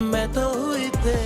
मैं तो हुई थे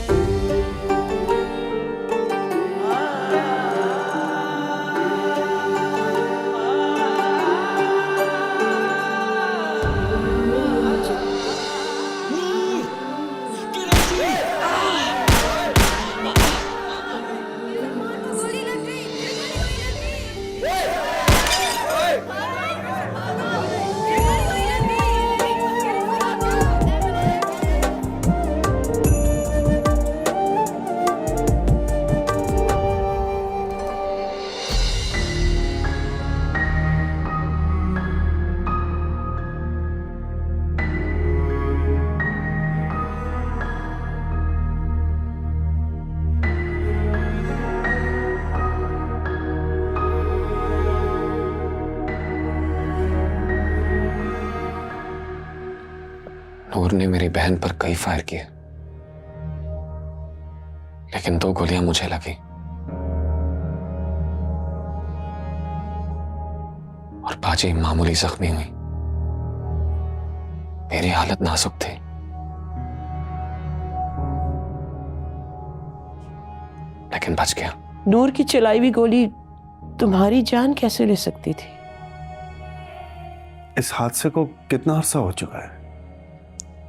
नूर ने मेरी बहन पर कई फायर किए, लेकिन 2 गोलियां मुझे लगी और बाजी मामूली जख्मी हुई। मेरी हालत नाजुक थी, लेकिन बच गया। नूर की चलाई हुई गोली तुम्हारी जान कैसे ले सकती थी? इस हादसे को कितना अरसा हो चुका है?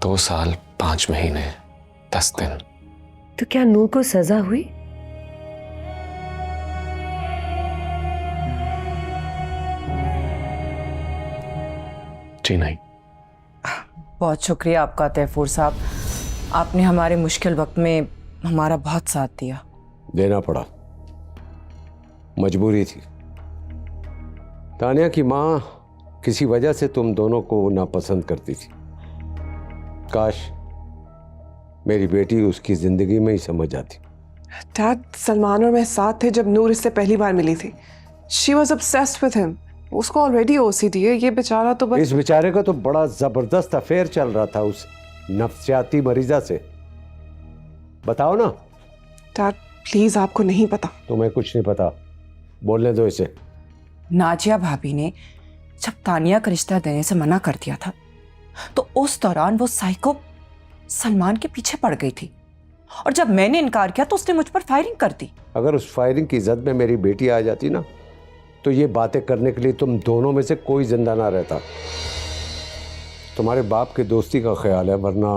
2 साल 5 महीने 10 दिन। तो क्या नूर को सजा हुई? जी नहीं। बहुत शुक्रिया आपका तैफूर साहब, आपने हमारे मुश्किल वक्त में हमारा बहुत साथ दिया। देना पड़ा, मजबूरी थी। तानिया की माँ किसी वजह से तुम दोनों को नापसंद करती थी। काश मेरी बेटी उसकी जिंदगी में ही समझ आती। डैड, सलमान और मैं साथ थे जब नूर इससे पहली बार मिली थी। She was obsessed with him। उसको ऑलरेडी OCD है, ये बेचारा तो बस। इस बेचारे का तो बड़ा जबरदस्त अफेयर चल रहा था उस नफ्सियाती मरीजा से। बताओ ना। डैड प्लीज, आपको नहीं पता। तुम्हें कुछ नहीं पता, बोलने दो इसे। नाजिया भाभी ने जब तानिया का रिश्ता देने से मना कर दिया था, तो उस दौरान वो साइको सलमान के पीछे पड़ गई थी, और जब मैंने इनकार किया तो उसने मुझ पर फायरिंग कर दी। अगर उस फायरिंग की जद में मेरी बेटी आ जाती ना, तो ये बातें करने के लिए तुम दोनों में से कोई जिंदा ना रहता। तुम्हारे बाप की दोस्ती का ख्याल है, वरना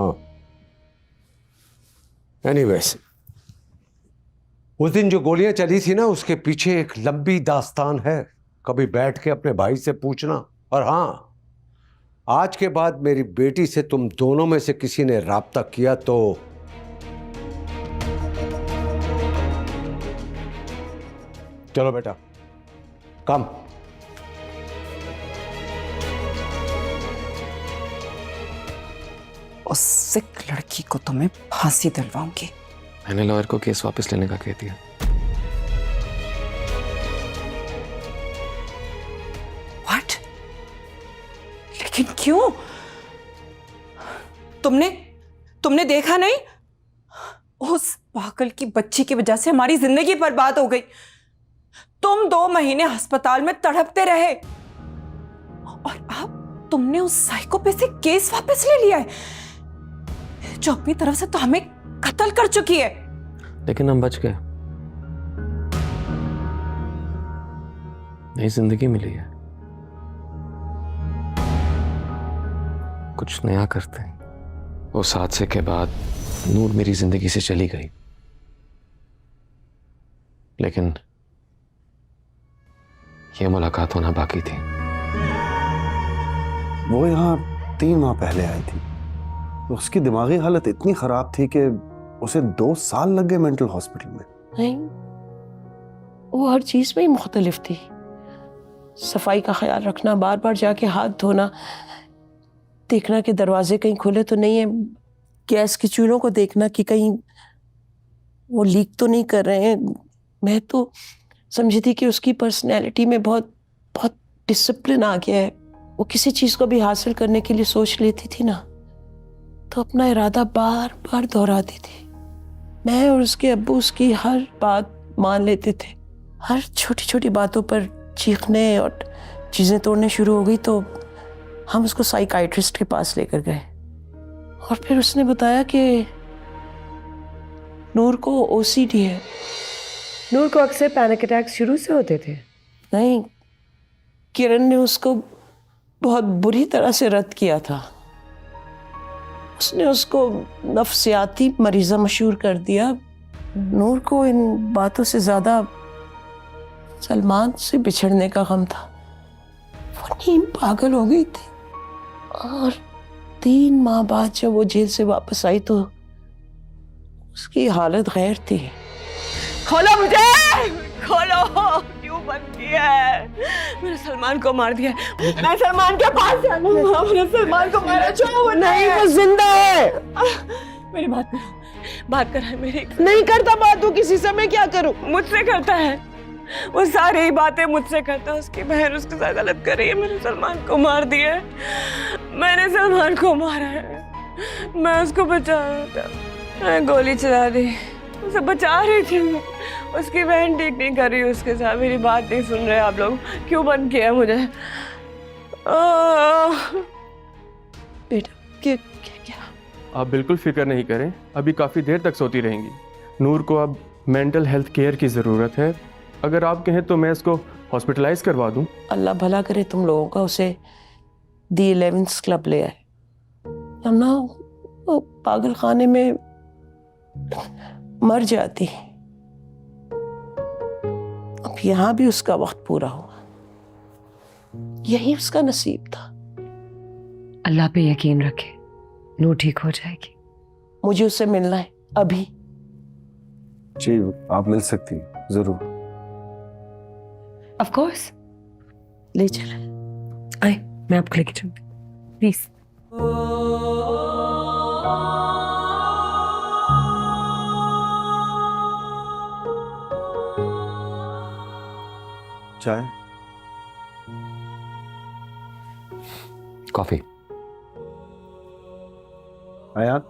एनीवेज, उस दिन जो गोलियां चली थी ना, उसके पीछे एक लंबी दास्तान है। कभी बैठ के अपने भाई से पूछना। और हाँ, आज के बाद मेरी बेटी से तुम दोनों में से किसी ने राब्ता किया तो चलो बेटा, कम। उस सिक लड़की को तो मैं फांसी दिलवाऊंगी। मैंने लॉयर को केस वापस लेने का कह दिया। व्हाट? लेकिन क्यों? तुमने देखा नहीं? उस पागल की बच्ची की वजह से हमारी जिंदगी बर्बाद हो गई। तुम 2 महीने अस्पताल में तड़पते रहे, और अब तुमने उस साइको पे से केस वापस ले लिया है, जो अपनी तरफ से तो हमें कत्ल कर चुकी है। लेकिन हम बच गए, नई जिंदगी मिली है, कुछ नया करते हैं। उस हादसे के बाद नूर मेरी जिंदगी से चली गई, लेकिन ये मुलाकात होना बाकी थी। वो यहाँ 3 माह पहले आई थी। उसकी दिमागी हालत इतनी खराब थी कि उसे 2 साल लग गए मेंटल हॉस्पिटल में। नहीं, वो हर चीज में ही मुख्तलिफ थी। सफाई का ख्याल रखना, बार बार जाके हाथ धोना, देखना कि दरवाजे कहीं खुले तो नहीं है, गैस की चूल्हों को देखना कि कहीं वो लीक तो नहीं कर रहे हैं। मैं तो समझी थी कि उसकी पर्सनैलिटी में बहुत बहुत डिसिप्लिन आ गया है। वो किसी चीज को भी हासिल करने के लिए सोच लेती थी ना, तो अपना इरादा बार बार दोहराती थी। मैं और उसके अब्बू उसकी हर बात मान लेते थे। हर छोटी छोटी बातों पर चीखने और चीजें तोड़ने शुरू हो गई, तो हम उसको साइकाइट्रिस्ट के पास लेकर गए, और फिर उसने बताया कि नूर को ओसीडी है। नूर को अक्सर पैनिक अटैक शुरू से होते थे। नहीं, किरण ने उसको बहुत बुरी तरह से रद्द किया था। उसने उसको नफ्सियाती मरीजा मशहूर कर दिया। नूर को इन बातों से ज्यादा सलमान से बिछड़ने का गम था। वो नीम पागल हो गई थी और 3 माह बाद जब वो जेल से वापस आई तो उसकी हालत गैर थी। खोलो मुझे, खोलो। क्यों बंद किया है? मैंने सलमान को मार दिया। मैं सलमान के पास जाऊंगा। मैंने सलमान को मारा। जो नहीं, वो जिंदा है। मेरी बात करो, बात कर रहा है मेरी। नहीं करता बात तू किसी से, मैं क्या करूं? मुझसे करता है, वो सारी ही बातें मुझसे करता है। उसकी बहन उसके साथ गलत कर रही है। मैंने सलमान को मार दिया है। मैंने सलमान को मारा है। मैं उसको बचा रहा था, मैं गोली चला दी, उसे बचा रही थी। उसकी बहन ठीक नहीं कर रही उसके साथ। मेरी बात नहीं सुन रहे आप लोग। क्यों बंद किया मुझे? बेटा क्या? आप बिल्कुल फिक्र नहीं करें, अभी काफ़ी देर तक सोती रहेंगी। नूर को अब मेंटल हेल्थ केयर की ज़रूरत है। अगर आप कहें तो मैं इसको हॉस्पिटलाइज करवा दूं। अल्लाह भला करे तुम लोगों का। उसे दी 11th क्लब ले आए, वरना वो पागल खाने में मर जाती। अब यहाँ भी उसका वक्त पूरा हुआ। यही उसका नसीब था। अल्लाह पे यकीन रखे, नूर ठीक हो जाएगी। मुझे उससे मिलना है अभी। जी आप मिल सकती हैं, जरूर। Of course. ले चले। आए, मैं आपको लेके चलूंगी, प्लीज। चाय? कॉफी। आयान,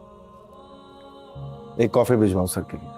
एक कॉफी भिजवाओ सर के लिए।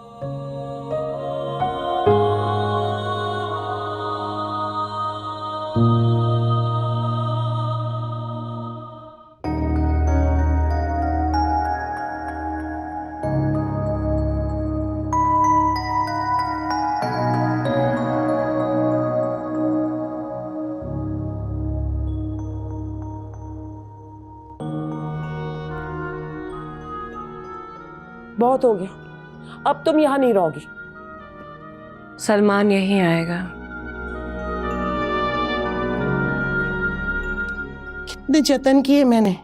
बहुत हो गया, अब तुम यहाँ नहीं रहोगी। सलमान यहीं आएगा। कितने जतन किए मैंने।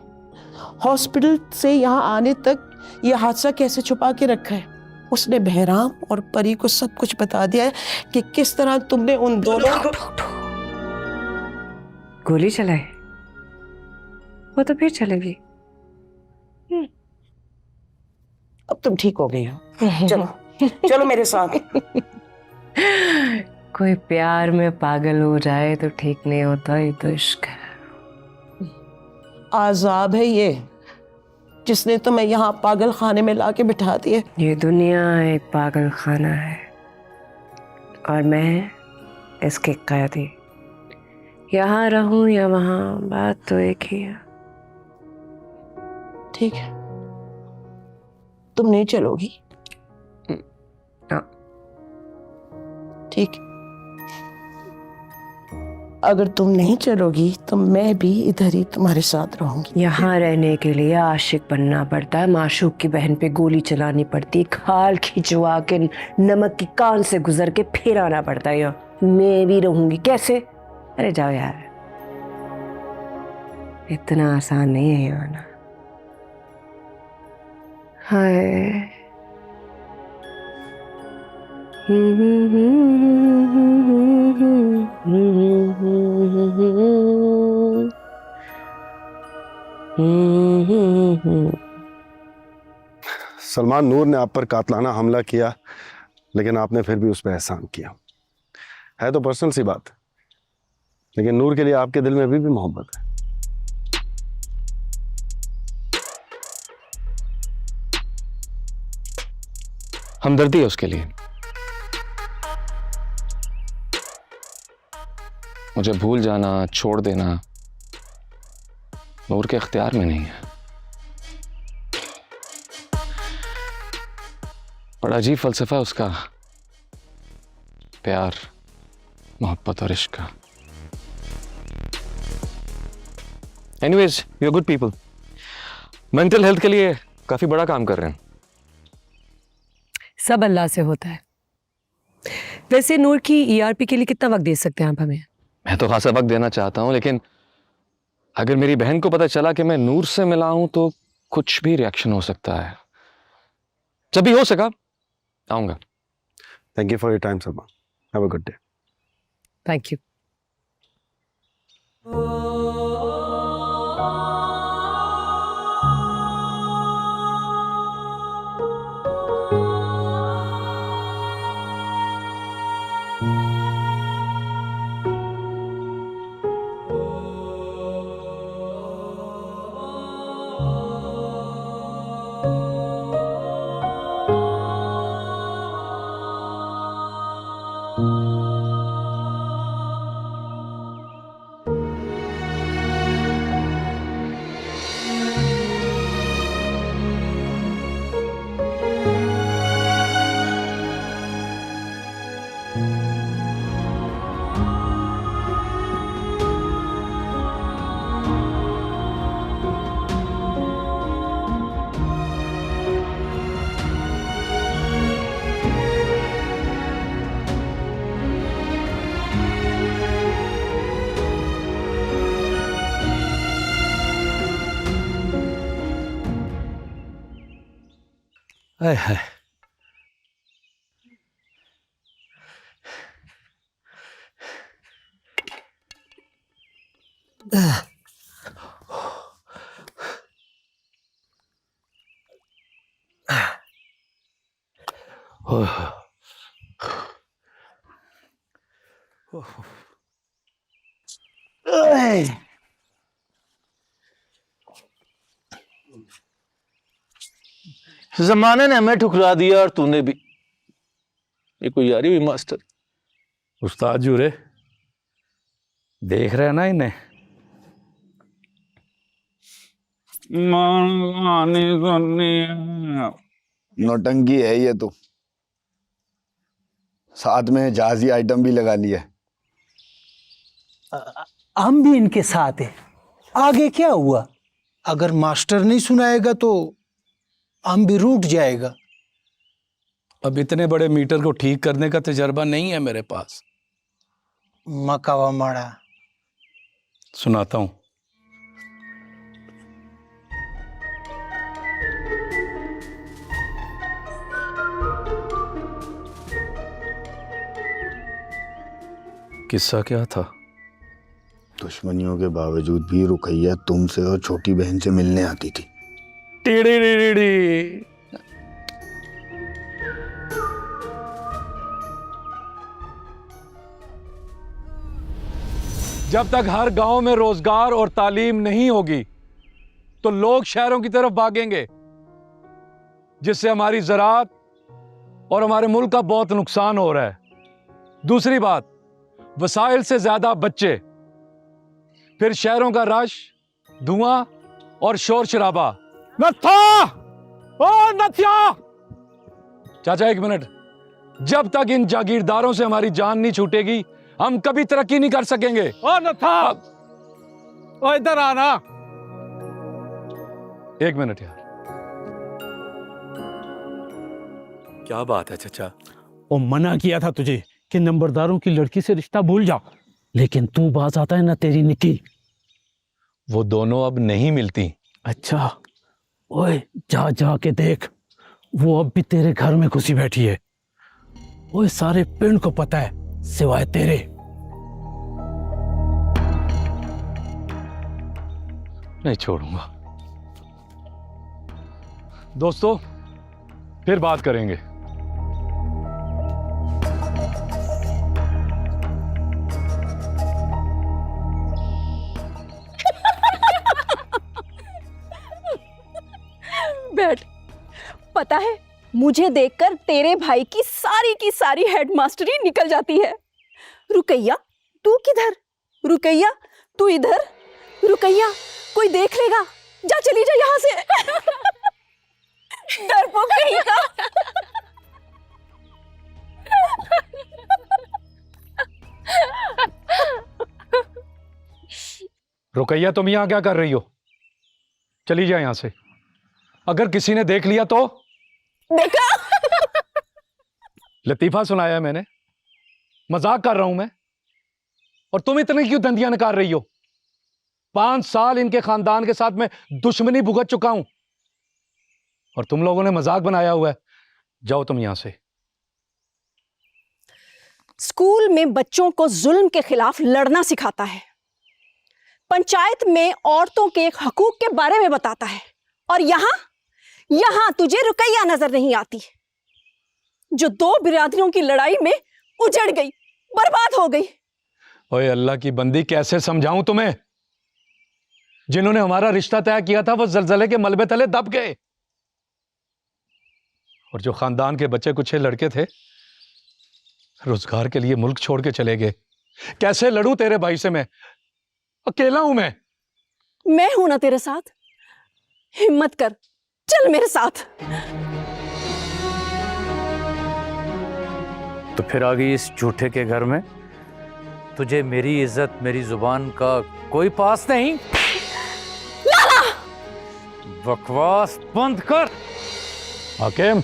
हॉस्पिटल से यहाँ आने तक ये हादसा कैसे छुपा के रखा है। उसने बहराम और परी को सब कुछ बता दिया है कि किस तरह तुमने उन दोनों को। गोली चलाई, वो तो फिर चलेगी। अब तुम ठीक हो गई हो, चलो चलो मेरे साथ। कोई प्यार में पागल हो जाए तो ठीक नहीं होता, ये तो इश्क है। आजाब है ये, जिसने तुम्हें यहाँ पागल खाने में लाके बिठा दिए। ये दुनिया एक पागल खाना है और मैं इसके कैदी। यहाँ रहूं या वहाँ, बात तो एक ही है। ठीक है, तुम नहीं चलोगी? ना। ठीक, अगर तुम नहीं चलोगी तो मैं भी इधर ही तुम्हारे साथ रहूंगी। यहाँ रहने के लिए आशिक बनना पड़ता है, माशूक की बहन पे गोली चलानी पड़ती है, खाल खिंचवा के नमक की कान से गुजर के फिर आना पड़ता है। यहाँ मैं भी रहूंगी कैसे? अरे जाओ यार, इतना आसान नहीं है यहाँ आना। हाय। सलमान, नूर ने आप पर कातलाना हमला किया, लेकिन आपने फिर भी उस पर एहसान किया। है तो पर्सनल सी बात, लेकिन नूर के लिए आपके दिल में अभी भी मोहब्बत है। हमदर्दी है उसके लिए। मुझे भूल जाना, छोड़ देना नूर के इख्तियार में नहीं है। बड़ा अजीब फलसफा उसका, प्यार, मोहब्बत और इश्क का। Anyways, you are good people, mental health के लिए काफी बड़ा काम कर रहे हैं। सब अल्लाह से होता है। वैसे नूर की ईआरपी के लिए कितना वक्त दे सकते हैं आप हमें? मैं तो खासा वक्त देना चाहता हूं, लेकिन अगर मेरी बहन को पता चला कि मैं नूर से मिला हूं तो कुछ भी रिएक्शन हो सकता है। जब भी हो सका आऊंगा। Thank you for your time Salman, have a good day. Thank you. हाय हाय, जमाने ने हमें ठुकरा दिया और तूने भी। ये कोई यारी हुई मास्टर? उस्ताद जूरे देख रहे हैं ना इन्हें? नौटंकी है ये तो, साथ में जहाजी आइटम भी लगा लिया। हम भी इनके साथ हैं। आगे क्या हुआ? अगर मास्टर नहीं सुनाएगा तो हम भी रूठ जाएगा। अब इतने बड़े मीटर को ठीक करने का तजर्बा नहीं है मेरे पास। मकावा माड़ा सुनाता हूं। किस्सा क्या था? दुश्मनियों के बावजूद भी रुकैया तुमसे और छोटी बहन से मिलने आती थी। टीड़ी। जब तक हर गांव में रोजगार और तालीम नहीं होगी तो लोग शहरों की तरफ भागेंगे, जिससे हमारी ज़राअत और हमारे मुल्क का बहुत नुकसान हो रहा है। दूसरी बात, वसाइल से ज्यादा बच्चे, फिर शहरों का रश, धुआं और शोर शराबा। चाचा एक मिनट, जब तक इन जागीरदारों से हमारी जान नहीं छूटेगी हम कभी तरक्की नहीं कर सकेंगे। ओ नथा, ओ इधर आना। एक मिनट यार, क्या बात है चाचा? ओ मना किया था तुझे कि नंबरदारों की लड़की से रिश्ता भूल जा, लेकिन तू बात आता है ना तेरी निकी। वो दोनों अब नहीं मिलती। अच्छा, ओए जा जा के देख, वो अब भी तेरे घर में घुसी बैठी है। ओए सारे पिंड को पता है सिवाय तेरे। नहीं छोड़ूंगा। दोस्तों फिर बात करेंगे। बैठ। पता है, मुझे देखकर तेरे भाई की सारी हेडमास्टरी निकल जाती है। रुकैया तू किधर? रुकैया तू इधर? रुकैया कोई देख लेगा, जा चली जा यहाँ से। डरपोक कहीं का। रुकैया, तुम यहां क्या कर रही हो? चली जाए यहां से। अगर किसी ने देख लिया तो? देखा? लतीफा सुनाया है मैंने, मजाक कर रहा हूं मैं। और तुम इतनी क्यों दंदियां निकाल रही हो? 5 साल इनके खानदान के साथ मैं दुश्मनी भुगत चुका हूं और तुम लोगों ने मजाक बनाया हुआ है। जाओ तुम यहां से। स्कूल में बच्चों को जुल्म के खिलाफ लड़ना सिखाता है, पंचायत में औरतों के हकूक के बारे में बताता है, और यहां तुझे रुकैया नजर नहीं आती, जो 2 बिरादरियों की लड़ाई में उजड़ गई, बर्बाद हो गई। ओए अल्लाह की बंदी, कैसे समझाऊं तुम्हें? जिन्होंने हमारा रिश्ता तय किया था वो जलजले के मलबे तले दब गए, और जो खानदान के बच्चे कुछ लड़के थे रोजगार के लिए मुल्क छोड़ के चले गए। कैसे लड़ूं तेरे भाई से मैं? अकेला हूं मैं हूं ना तेरे साथ, हिम्मत कर, चल मेरे साथ। तो फिर आ गई इस झूठे के घर में? तुझे मेरी इज्जत, मेरी जुबान का कोई पास नहीं? लाला! बकवास बंद कर। हाकिम,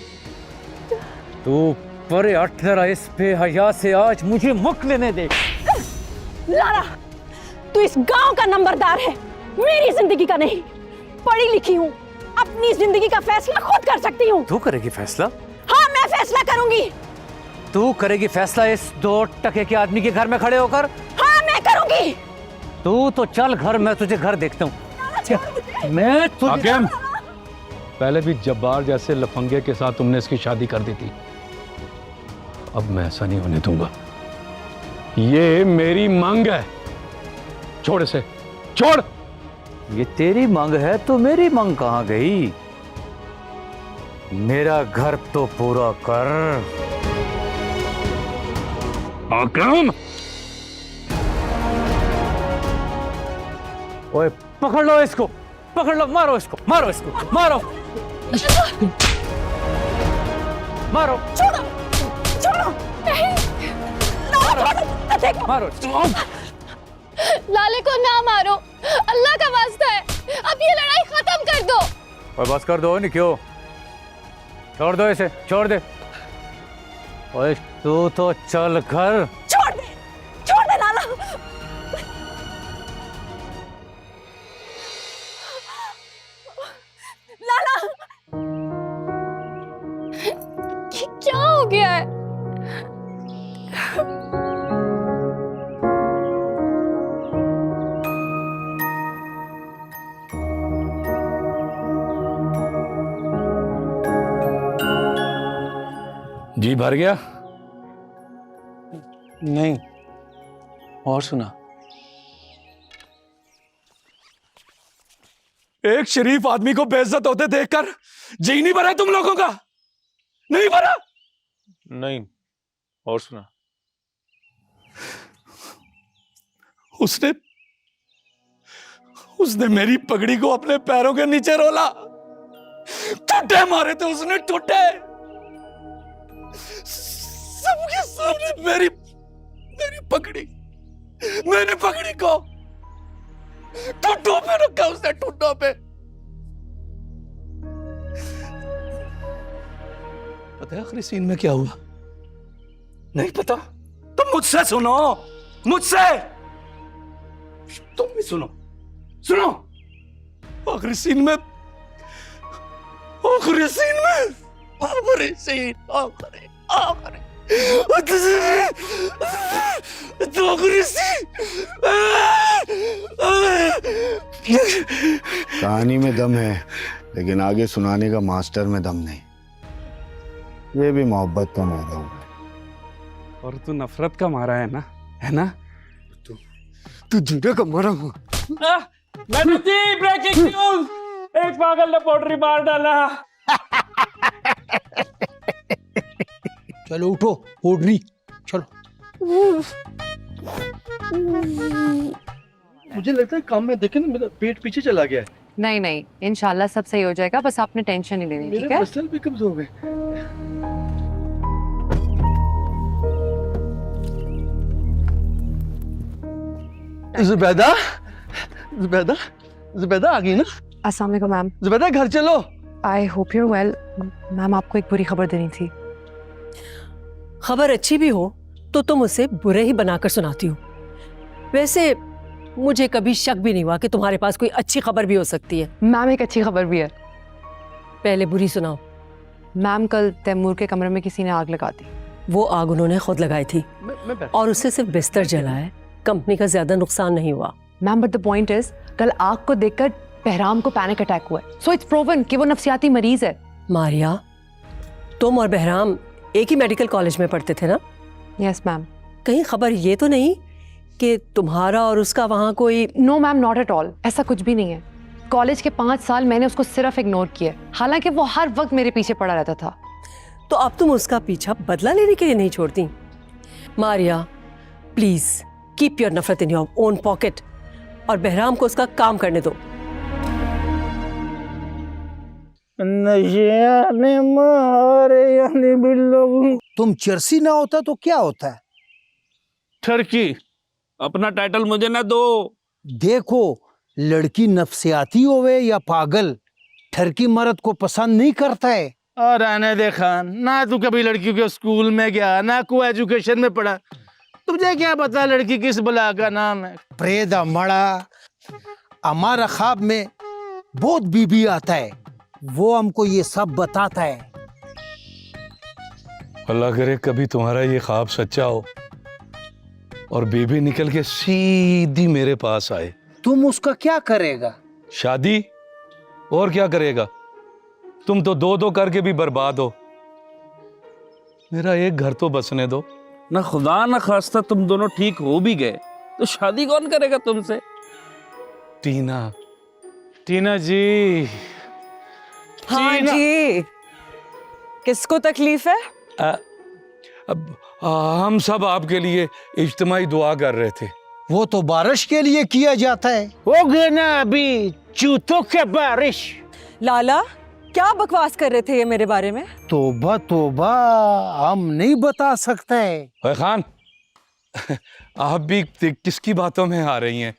तू परे हट जरा, इस पे हया से आज मुझे मुख लेने दे। लाला, तू इस गांव का नंबरदार है, मेरी जिंदगी का नहीं। पढ़ी लिखी हूँ, अपनी जिंदगी का फैसला खुद कर सकती हूँ। तू करेगी फैसला? हाँ, मैं फैसला करूंगी। तू करेगी फैसला इस 2 टके के आदमी के घर में खड़े होकर? हाँ, मैं करूंगी। तू तो चल घर, मैं तुझे घर देखता हूँ। मैं तुझे... हाकिम, पहले भी जब्बार जैसे लफंगे के साथ तुमने इसकी शादी कर दी थी, अब मैं ऐसा नहीं होने दूंगा। ये मेरी मांग है, छोड़ इसे, छोड़। ये तेरी मांग है तो मेरी मांग कहां गई? मेरा घर तो पूरा कर। हाकिम! ओए पकड़ लो इसको, पकड़ लो, मारो इसको, मारो इसको, मारो मारो। छोड़ो, छोड़ो, नहीं, मारो। लाले को ना मारो, अल्लाह का वास्ता है, अब ये लड़ाई खत्म कर दो। और बस कर दो, नहीं क्यों? छोड़ दो इसे, छोड़ दे। ओए तू तो चल घर। छोड़ दे लाला। लाला, ये क्या हो गया है? जी भर गया? नहीं, और सुना। एक शरीफ आदमी को बेइज्जत होते देखकर जी नहीं भरा तुम लोगों का? नहीं भरा? नहीं, और सुना। उसने मेरी पगड़ी को अपने पैरों के नीचे रोला, ठुड्डे मारे थे उसने, ठुड्डे सबके सामने। मेरी पगड़ी, मैंने पगड़ी को ठुड्डों पे रखा उसने, ठुड्डों पे। पता है आखिरी सीन में क्या हुआ? नहीं पता? तुम मुझसे सुनो, मुझसे तुम भी सुनो। आखिरी सीन में कहानी में दम है, लेकिन आगे सुनाने का मास्टर में दम नहीं। ये भी मोहब्बत का मारा हुआ है। और तू नफरत का मारा है ना, है ना? तू झूठे का मारा हुआ। ब्रेकिंग न्यूज, एक पागल ने पोल्ट्री मार डाला। चलो उठो, पोल्ट्री चलो। मुझे लगता है काम में देखे ना मेरा पेट पीछे चला गया है। नहीं नहीं, इंशाल्लाह सब सही हो जाएगा, बस आपने टेंशन नहीं लेनी, ठीक है? मेरे मसल भी कब्ज हो गए। जुबैदा, जुबैदा, जुबैदा आ गई ना? अस्सलाम वालेकुम मैम। जुबैदा घर चलो। I hope you well. Ma'am आपको एक बुरी खबर देनी थी। खबर अच्छी भी हो तो तुम उसे बुरे ही बनाकर सुनाती हो। वैसे मुझे कभी शक भी नहीं हुआ कि तुम्हारे पास कोई अच्छी खबर भी हो सकती है। मैम एक अच्छी खबर भी है। पहले बुरी सुनाओ। मैम कल तैमूर के कमरे में किसी ने आग लगा दी। वो आग उन्होंने खुद लगाई थी और उससे सिर्फ बिस्तर जला है, कंपनी का ज्यादा नुकसान नहीं हुआ। Ma'am but the point is कल आग को देखकर बहराम को पैनिक अटैक हुआ है। सो इट्स प्रूवन कि वो नफसियाती मरीज है। मारिया, तुम और बहराम एक ही मेडिकल कॉलेज में पढ़ते थे ना? Yes ma'am. कहीं खबर ये तो नहीं कि तुम्हारा और उसका वहाँ कोई? No ma'am, not at all. ऐसा कुछ भी नहीं है। कॉलेज के 5 साल मैंने उसको सिर्फ इग्नोर किया, हालांकि वो हर वक्त मेरे पीछे पड़ा रहता था। तो अब तुम उसका पीछा बदला लेने के लिए नहीं छोड़ती? मारिया प्लीज कीप योर नफरत इन योर ओन पॉकेट और बहराम को उसका काम करने दो। तुम चर्सी ना होता तो क्या होता है? ठरकी, अपना टाइटल मुझे ना दो। देखो, लड़की नफसियाती होवे या पागल, ठरकी मर्द को पसंद नहीं करता है। और रहने दे खान, ना तू कभी लड़कियों के स्कूल में गया, ना को एजुकेशन में पढ़ा, तुझे क्या पता लड़की किस बला का नाम है? प्रेदा मड़ा, हमारा ख्वाब में बहुत बीबी आता है, वो हमको ये सब बताता है। अल्लाह करे कभी तुम्हारा ये ख्वाब सच्चा हो और बीबी निकल के सीधी मेरे पास आए। तुम उसका क्या करेगा? शादी, और क्या करेगा? तुम तो 2-2 करके भी बर्बाद हो। मेरा एक घर तो बसने दो ना। खुदा ना खास्ता तुम दोनों ठीक हो भी गए तो शादी कौन करेगा तुमसे? टीना, टीना जी। हाँ जी, किसको तकलीफ है? हम सब आपके लिए इज्तिमाई दुआ कर रहे थे। वो तो बारिश के लिए किया जाता है। हो गए ना अभी चूतों के बारिश। लाला क्या बकवास कर रहे थे ये मेरे बारे में? तोबा तोबा, हम नहीं बता सकते। ओए खान, आप भी किसकी बातों में आ रही हैं?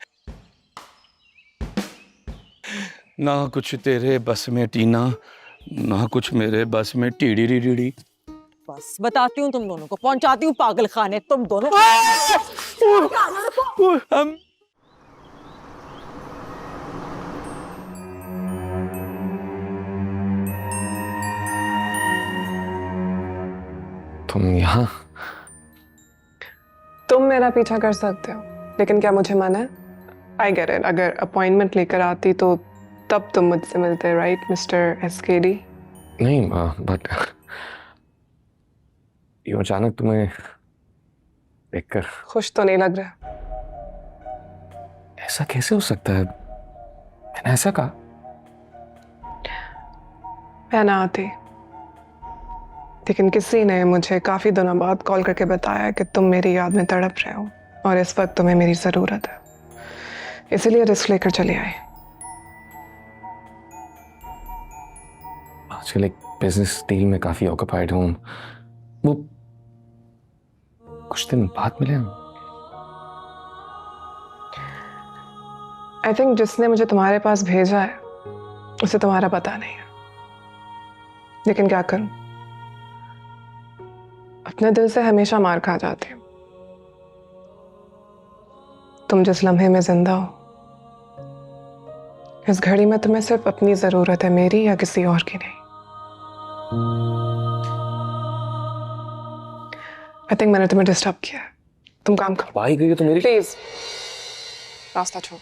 ना कुछ तेरे बस में टीना, ना कुछ मेरे बस में टीडी। बस बताती हूँ तुम दोनों को, पहुंचाती हूँ पागल खाने तुम दोनों। हम तुम यहाँ? तुम मेरा पीछा कर सकते हो, लेकिन क्या मुझे मना है? आई गेट इट, अगर अपॉइंटमेंट लेकर आती तो तब तुम मुझसे मिलते, राइट मिस्टर एसकेडी? नहीं, बट यूं अचानक तुम्हें देखकर खुश तो नहीं लग रहा। ऐसा कैसे हो सकता है? मैंने ऐसा कहा? मैं ना आती, लेकिन किसी ने मुझे काफी दिनों बाद कॉल करके बताया कि तुम मेरी याद में तड़प रहे हो और इस वक्त तुम्हें मेरी जरूरत है, इसलिए रिस्क लेकर चली आई। आजकल एक बिजनेस डील में काफी ऑक्यूपाइड हूँ। वो कुछ दिन बाद मिले हम। आई थिंक जिसने मुझे तुम्हारे पास भेजा है उसे तुम्हारा पता नहीं है, लेकिन क्या करूं, अपने दिल से हमेशा मार खा जाती हूँ। तुम जिस लम्हे में जिंदा हो, इस घड़ी में तुम्हें सिर्फ अपनी जरूरत है, मेरी या किसी और की नहीं। आई थिंक मैंने तुम्हें डिस्टर्ब किया है, तुम काम करो। भाई गई हो तो मेरी प्लीज रास्ता छोड़ो।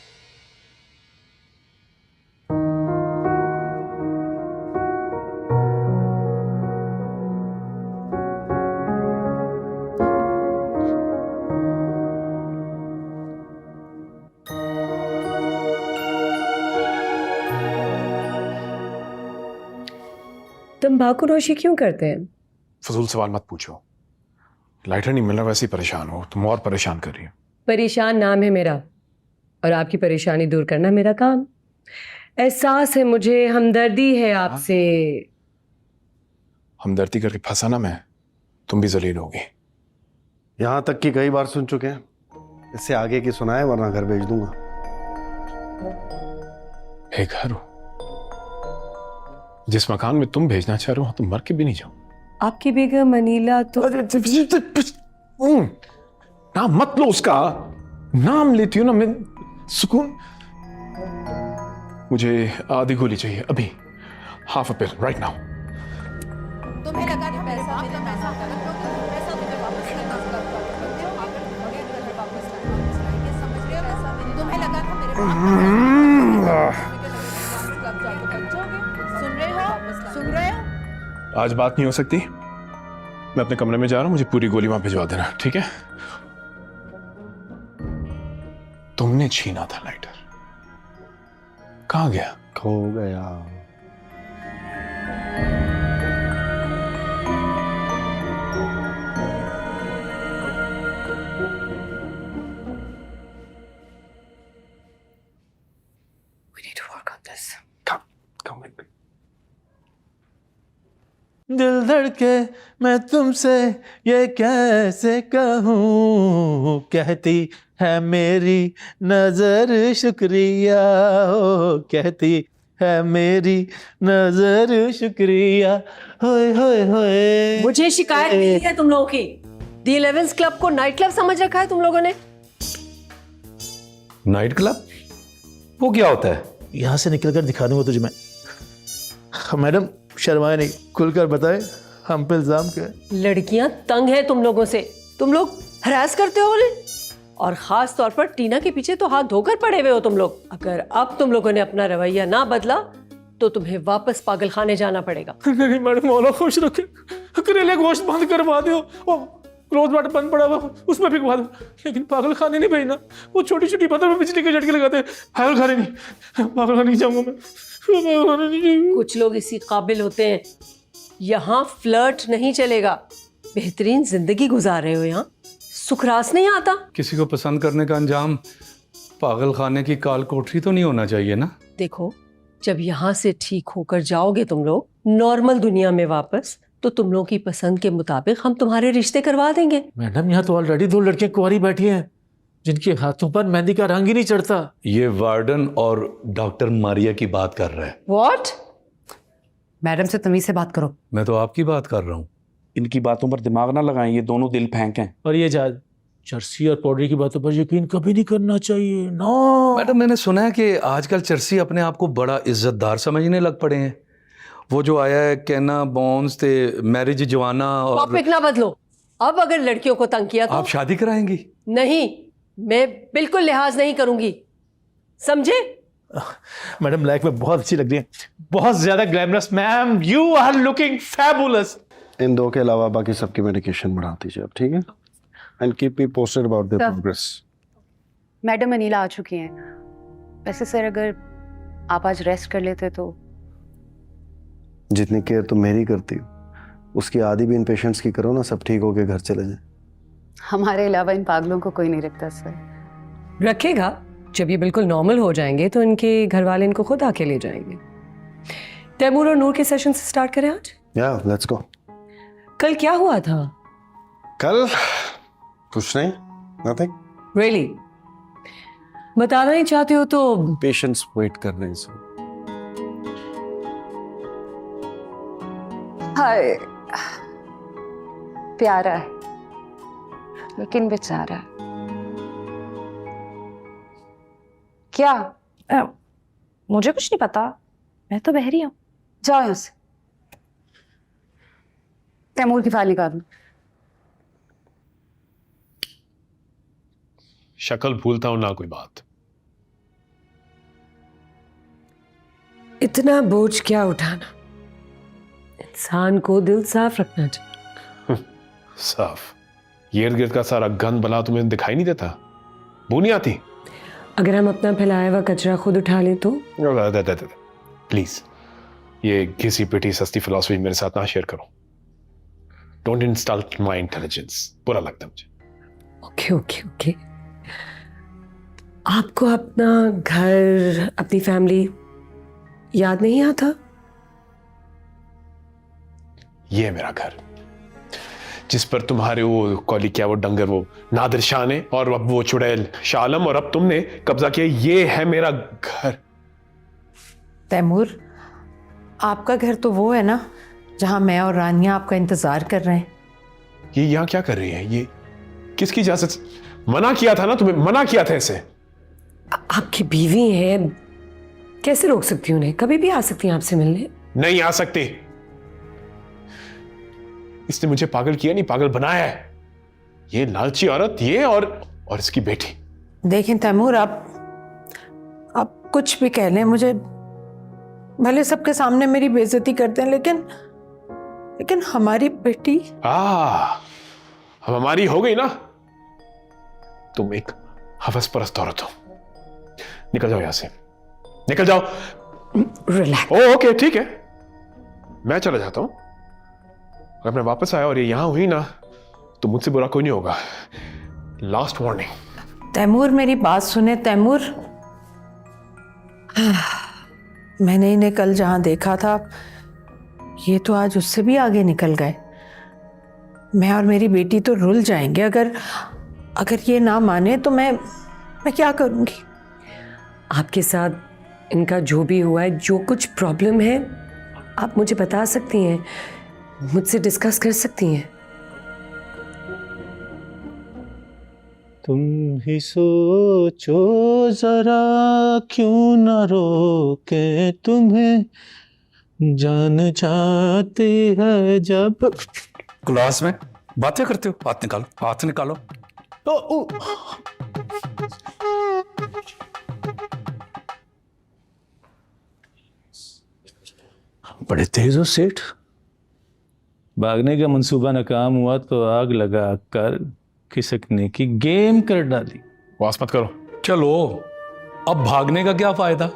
तुम भाकुनोशी क्यों करते हैं? फजूल सवाल मत पूछो। लाइटर नहीं मिल रहा, वैसे ही परेशान हो, तुम और परेशान कर रही हो। परेशान नाम है मेरा और आपकी परेशानी दूर करना मेरा काम। एहसास है मुझे, हमदर्दी है आपसे। हमदर्दी करके फंसाना मैं, तुम भी जलील होगी। यहाँ तक कि कई बार सुन चुके हैं, इससे आगे की सुनाए वरना घर भेज दूंगा। बेघर हो। जिस मकान में तुम भेजना चाह रहे हो तुम मर के भी नहीं जाओ। आपकी बेगम अनीला तो नाम मत लो उसका, नाम लेती हो ना मैं सुकून। मुझे आधी गोली चाहिए अभी, half a pill right now. तुम्हें लगा था पैसा पैसा मुझे वापस करना समझ रहे हो? पैसा तुम्हें लगा था मेरे सुन रहे हो? आज बात नहीं हो सकती, मैं अपने कमरे में जा रहा हूं, मुझे पूरी गोली वहां भिजवा देना, ठीक है? तुमने छीना था लाइटर, कहां गया? खो गया। We need to work on this. Come with me. दिल धड़के मैं तुमसे ये कैसे कहूँ, कहती है मेरी नजर शुक्रिया, हो कहती है मेरी नजर शुक्रिया, होए होए होए। मुझे शिकायत मिली है तुम लोगों की। दी 11th क्लब को नाइट क्लब समझ रखा है तुम लोगों ने। नाइट क्लब वो क्या होता है? यहां से निकल कर दिखा दूंगा तुझे मैं। मैडम शर्माए नहीं, खुलकर बताएं हम पे इल्जाम क्या है? लड़कियां तंग हैं तुम लोगों से, तुम लोग हरास करते हो उन्हें, और खास तौर पर टीना के पीछे तो हाथ धोकर पड़े हुए हो तुम लोग। अगर अब तुम लोगों ने अपना रवैया ना बदला तो तुम्हें वापस पागल खाने जाना पड़ेगा। नहीं मैडम, मौला खुश रखे, करेले गोश्त बंद करवा दो, क्लोज वाटर बंद पड़ा हुआ उसमें भिगवा दो, लेकिन पागल खाने नहीं भेजना। वो छोटी छोटी बातों में बिजली के झटके लगाते हैं। पागल खाने नहीं, पागल खाने नहीं जाऊंगा मैं, पागल खाने नहीं जाऊंगा। कुछ लोग इसी काबिल होते हैं। यहाँ फ्लर्ट नहीं चलेगा, बेहतरीन जिंदगी गुजार रहे हो, यहाँ सुखरास नहीं आता। किसी को पसंद करने का अंजाम पागल खाने की काल कोठरी तो नहीं होना चाहिए ना। देखो, जब यहाँ से ठीक होकर जाओगे तुम लोग नॉर्मल दुनिया में वापस, तो तुम लोगों की पसंद के मुताबिक हम तुम्हारे रिश्ते करवा देंगे। मैडम यहाँ तो ऑलरेडी 2 लड़कियां कुंवारी बैठी हैं जिनके हाथों पर मेहंदी का रंग ही नहीं चढ़ता। ये वार्डन और डॉक्टर मारिया की बात कर रहा है। व्हाट? मैडम से तमीज से बात करो। मैं तो आपकी बात कर रहा हूँ। इनकी बातों पर दिमाग ना लगाएं, ये दोनों दिल फेंक हैं। और ये जाद चर्सी और पाउडर की बातों पर यकीन कभी नहीं करना चाहिए। नो मैडम, मैंने सुना है कि आजकल चर्सी अपने आप को बड़ा इज्जतदार समझने लग पड़े हैं। वो जो आया है कहना बॉन्स थे मैरिज जवाना और टॉपिक ना बदलो। अब अगर लड़कियों को तंग किया तो आप शादी कराएंगी? नहीं, मैं बिल्कुल लिहाज नहीं करूंगी, समझे? मैडम लाइफ में बहुत अच्छी लग रही है, बहुत ज्यादा glamorous. Ma'am you are looking fabulous. इन 2 के अलावा बाकी सबकी मेडिकेशन बढ़ा दीजिए अब, ठीक है? And keep me posted about their progress. Madam Anila आ चुकी हैं। वैसे सर अगर आप आज रेस्ट कर लेते तो। जितनी केयर तुम मेरी करती हो उसकी आधी भी इन पेशेंट्स की करो ना, सब ठीक होके घर चले जाएं। हमारे अलावा इन पागलों को कोई नहीं रखता सर। रखेगा। जब ये बिल्कुल नॉर्मल हो जाएंगे तो इनके घर वाले इनको खुद आके ले जाएंगे। तैमूर और नूर के सेशन से स्टार्ट करें आज? या लेट्स गो। कल क्या हुआ था? कल कुछ नहीं, नथिंग। रियली? बताना ही चाहते हो तो पेशेंट्स वेट कर रहे हैं सर। हाय, प्यारा है लेकिन बेचारा है। क्या? मुझे कुछ नहीं पता, मैं तो बहरी हूँ। जाओ यहाँ से। तैमूर की फाइल निकाल। शक्ल भूलता हूं ना कोई बात। इतना बोझ क्या उठाना, इंसान को दिल साफ रखना चाहिए। साफ? ये इर्द गिर्द का सारा गंद बला तुम्हें दिखाई नहीं देता? बू नहीं आती? अगर हम अपना फैलाया हुआ कचरा खुद उठा लें तो? प्लीज ये घिसी पिटी सस्ती फिलॉसफी मेरे साथ ना शेयर करो। डोंट इंसल्ट माय इंटेलिजेंस, बुरा लगता है मुझे। Okay okay okay. आपको अपना घर, अपनी फैमिली याद नहीं आता? ये मेरा घर, जिस पर तुम्हारे वो कॉली क्या वो डंगर वो नादिर शाह ने और अब वो चुड़ैल शाह आलम और अब तुमने कब्जा किया। ये है मेरा घर। तैमूर, आपका घर तो वो है ना जहां मैं और रानिया आपका इंतजार कर रहे हैं। ये यहाँ क्या कर रही है? ये किसकी इजाजत? मना किया था ना तुम्हें, मना किया था इसे। आपकी बीवी है, कैसे रोक सकती हूँ उन्हें? कभी भी आ सकती हैं आपसे मिलने। नहीं आ सकती। इसने मुझे पागल किया नहीं, पागल बनाया है। ये लालची औरत, ये और इसकी बेटी। देखें तैमूर, आप कुछ भी कह लें, मुझे भले सबके सामने मेरी बेइज्जती करते हैं, लेकिन हमारी बेटी। अब हमारी हो गई ना। तुम एक हवस परस्त औरत हो। निकल जाओ यहां से, निकल जाओ। रिलैक्स। ओके ठीक है, मैं चला जाता हूं। अगर मैं वापस आया और ये यहां हुई ना तो मुझसे बुरा कोई नहीं होगा। Last warning. तैमूर, मेरी बात सुने तैमूर। मैंने इन्हें कल जहां देखा था, ये तो आज उससे भी आगे निकल गए। मैं और मेरी बेटी तो रुल जाएंगे। अगर ये ना माने तो मैं क्या करूंगी? आपके साथ इनका जो भी हुआ है, जो कुछ प्रॉब्लम है, आप मुझे बता सकती हैं, मुझसे डिस्कस कर सकती हैं। तुम ही सोचो जरा, क्यों न रोके तुम्हें, जान चाहती है जब। क्लास में बातें करते हो? हाथ निकालो, हाथ निकालो। बड़े तेज हो सेठ। भागने का मंसूबा नाकाम हुआ तो आग लगा कर खिसकने की गेम कर डाली। बस मत करो। चलो, अब भागने का क्या फायदा?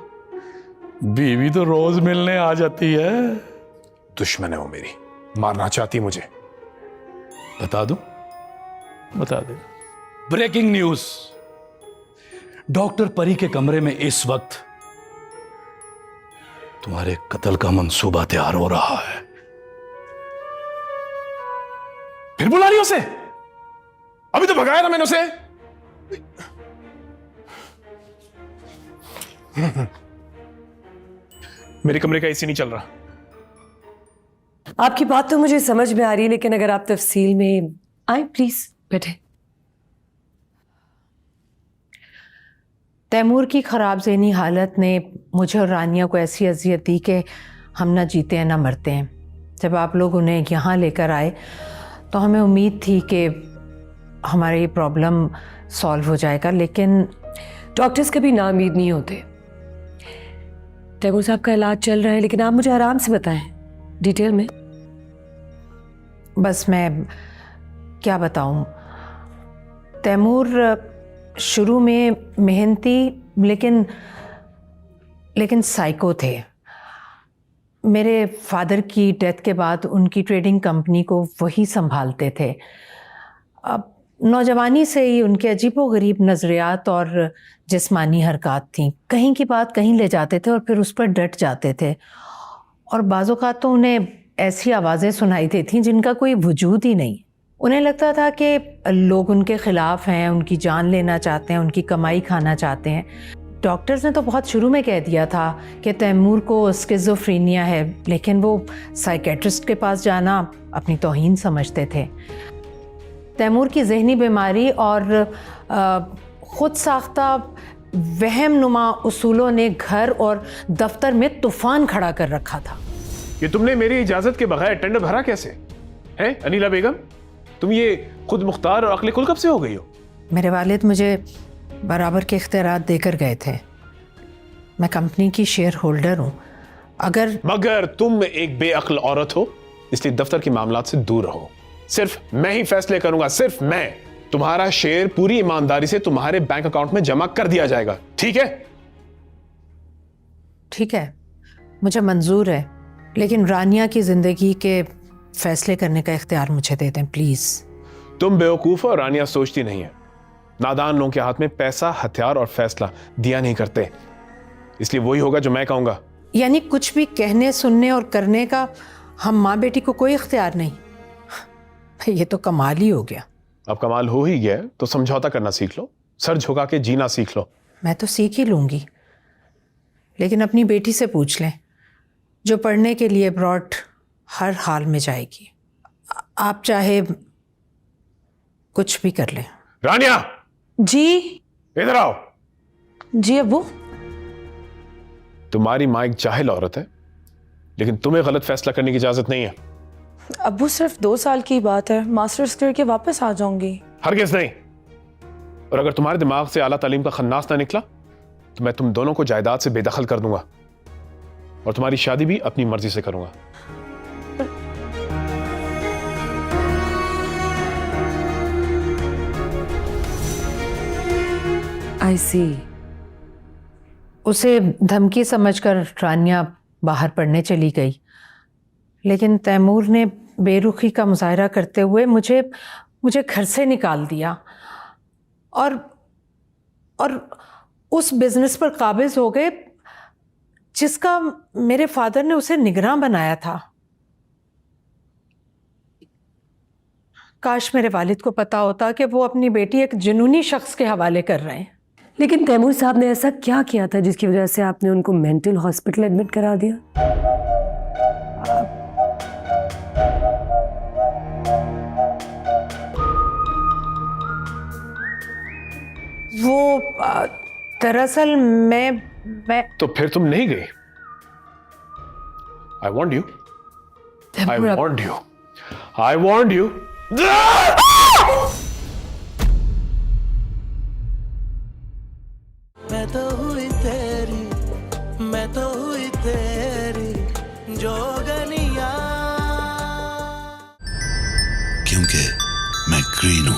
बीवी तो रोज मिलने आ जाती है। दुश्मन है वो मेरी, मारना चाहती मुझे। बता दूं? बता दे। ब्रेकिंग न्यूज, डॉक्टर परी के कमरे में इस वक्त तुम्हारे कत्ल का मंसूबा तैयार हो रहा है। फिर बुला रही उसे? अभी तो भगाया था मैंने उसे। मेरे कमरे का एसी नहीं चल रहा। आपकी बात तो मुझे समझ में आ रही है, लेकिन अगर आप तफसील में आए, प्लीज बैठे। तैमूर की खराब ज़हनी हालत ने मुझे और रानिया को ऐसी अजियत दी कि हम ना जीते हैं ना मरते हैं। जब आप लोग उन्हें यहाँ लेकर आए तो हमें उम्मीद थी कि हमारा ये प्रॉब्लम सॉल्व हो जाएगा, लेकिन डॉक्टर्स कभी नाउम्मीद नहीं होते। तैमूर साहब का इलाज चल रहा है, लेकिन आप मुझे आराम से बताएं, डिटेल में। बस मैं क्या बताऊं, तैमूर शुरू में मेहनती लेकिन साइको थे। मेरे फादर की डेथ के बाद उनकी ट्रेडिंग कंपनी को वही संभालते थे। अब नौजवानी से ही उनके अजीबोगरीब नज़रियात और जिस्मानी हरकत थीं। कहीं की बात कहीं ले जाते थे और फिर उस पर डट जाते थे, और बाज़-औक़ात तो उन्हें ऐसी आवाज़ें सुनाई देती जिनका कोई वजूद ही नहीं। उन्हें लगता था कि लोग उनके ख़िलाफ़ हैं, उनकी जान लेना चाहते हैं, उनकी कमाई खाना चाहते हैं। डॉक्टर्स ने तो बहुत शुरू में कह दिया था कि तैमूर को स्किज़ोफ्रेनिया है, लेकिन वो साइकेट्रिस्ट के पास जाना अपनी तौहीन समझते थे। तैमूर की ज़हनी बीमारी और ख़ुद साख्ता वहम नुमा उसूलों ने घर और दफ्तर में तूफ़ान खड़ा कर रखा था। ये तुमने मेरी इजाजत के बगैर टेंडर भरा कैसे है अनीला बेगम? तुम ये खुद मुख्तार और अक्ल कुल कब से हो गई हो? मेरे वालिद मुझे बराबर के इख्तियारात देकर गए थे। मैं कंपनी की शेयर होल्डर हूँ। मगर तुम एक बेअक्ल औरत हो, इसलिए दफ्तर के मामलात से दूर रहो। सिर्फ मैं ही फैसले करूंगा, सिर्फ मैं। तुम्हारा शेयर पूरी ईमानदारी से तुम्हारे बैंक अकाउंट में जमा कर दिया जाएगा, ठीक है? ठीक है, मुझे मंजूर है, लेकिन रानिया की जिंदगी के फैसले करने का इख्तियार मुझे दे दें प्लीज। तुम बेवकूफ हो और रानिया सोचती नहीं है। नादान लोगों के हाथ में पैसा, हथियार और फैसला दिया नहीं करते, इसलिए वही होगा जो मैं कहूंगा। यानी कुछ भी कहने, सुनने और करने का हम माँ बेटी को कोई इख्तियार नहीं? ये तो कमाल ही हो गया। अब कमाल हो ही गया है, तो समझौता करना सीख लो, सर झुका के जीना सीख लो। मैं तो सीख ही लूंगी, लेकिन अपनी बेटी से पूछ लें जो पढ़ने के लिए अब्रॉड हर हाल में जाएगी। आप चाहे कुछ भी कर लें। रानिया जी इधर आओ। जी अब्बू। तुम्हारी माँ एक जाहिल औरत है, लेकिन तुम्हें गलत फैसला करने की इजाजत नहीं है। अब्बू सिर्फ 2 साल की बात है, मास्टर्स करके वापस आ जाऊंगी। हरगिज़ नहीं। और अगर तुम्हारे दिमाग से आला तालीम का खन्नास ना निकला तो मैं तुम दोनों को जायदाद से बेदखल कर दूंगा और तुम्हारी शादी भी अपनी मर्जी से करूंगा। आई सी। उसे धमकी समझकर रानिया बाहर पढ़ने चली गई, लेकिन तैमूर ने बेरुखी का मुजाहरा करते हुए मुझे घर से निकाल दिया और उस बिजनेस पर काबिज हो गए जिसका मेरे फादर ने उसे निगरान बनाया था। काश मेरे वालिद को पता होता कि वो अपनी बेटी एक जुनूनी शख्स के हवाले कर रहे हैं। लेकिन तैमूर साहब ने ऐसा क्या किया था जिसकी वजह से आपने उनको मेंटल हॉस्पिटल एडमिट करा दिया? वो दरअसल मैं तो फिर तुम नहीं गई? I want you, I want you, I want you. मैं तो हुई तेरी जोगनिया, क्योंकि मैं ग्रीन हूं।